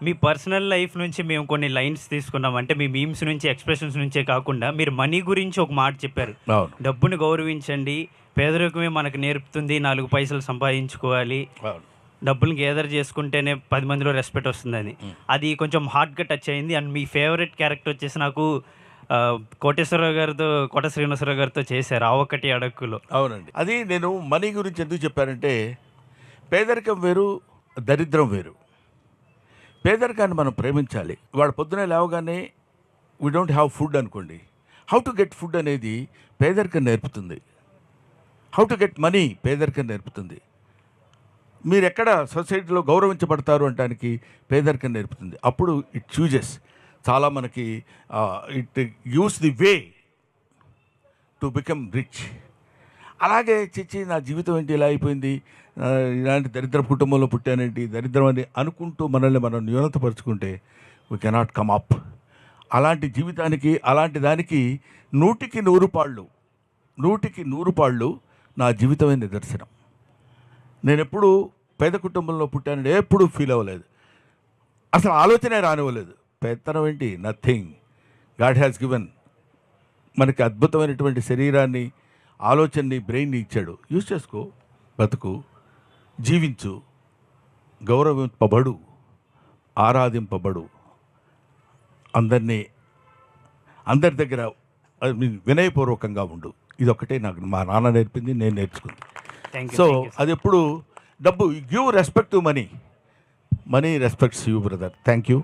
మీ personal life నుంచి మేము కొన్ని లైన్స్ తీసుకున్నాం. అంటే మీ మీమ్స్ నుంచి, ఎక్స్‌ప్రెషన్స్ నుంచే కాకుండా మీరు మనీ గురించి ఒక మాట చెప్పారు. అవును. డబ్బుని గౌరవించండి. పేదరికమే మనకు నేర్పుతుంది. 4 పైసలు సంపాదించుకోవాలి. అవును. డబ్బుల్ని గేదర్ చేసుకుంటేనే 10 మందిలో రెస్పెక్ట్ వస్తుందని. అది కొంచెం హార్ట్‌గా టచ్ అయింది. అండ్ మీ ఫేవరెట్ క్యారెక్టర్ వచ్చేసి నాకు కోటేశ్వరరావు గారితో, కోట శ్రీనివాసరావు గారితో చేశారు 'ఆ ఒక్కటి అడక్కులో'. అవునండి. అది నేను మనీ గురించి ఎందుకు చెప్పానంటే, పేదరికం వేరు, దరిద్రం వేరు. పేదరికాన్ని మనం ప్రేమించాలి. ఇవాళ పొద్దున్నే లేవగానే వీ డోంట్ హ్యావ్ ఫుడ్ అనుకోండి. హౌ టు గెట్ ఫుడ్ అనేది పేదరికం నేర్పుతుంది. హౌ టు గెట్ మనీ పేదరికం నేర్పుతుంది. మీరు ఎక్కడ సొసైటీలో గౌరవించబడతారు అనటానికి పేదరికం నేర్పుతుంది. అప్పుడు ఇట్ చూజెస్ చాలా మనకి it use the way to become rich. అలాగే చిచ్చి నా జీవితం ఏంటి ఇలా అయిపోయింది, ఇలాంటి దరిద్ర కుటుంబంలో పుట్టానేంటి, దరిద్రం అని అనుకుంటూ మనల్ని మనం న్యూనతపరుచుకుంటే వీ కెనాట్ కమ్ అప్. అలాంటి జీవితానికి, అలాంటి దానికి 100కి 100 పాళ్ళు నా జీవితమే నిదర్శనం. నేను ఎప్పుడు పేద కుటుంబంలో పుట్టానని ఎప్పుడు ఫీల్ అవ్వలేదు. అసలు ఆలోచనే రానివ్వలేదు. పెత్తనం ఏంటి, నథింగ్. గాడ్ హ్యాస్ గివెన్ మనకి అద్భుతమైనటువంటి శరీరాన్ని, ఆలోచనని, బ్రెయిన్ని ఇచ్చాడు. యూజ్ చేసుకో, బతుకు, జీవించు, గౌరవింపబడు, ఆరాధింపబడు, అందరి దగ్గర వినయపూర్వకంగా ఉండు. ఇదొక్కటే నాకు మా నాన్న నేర్పింది, నేను నేర్చుకుంది. సో అది ఎప్పుడు డబ్బు give respect to money, money respects you brother. Thank you.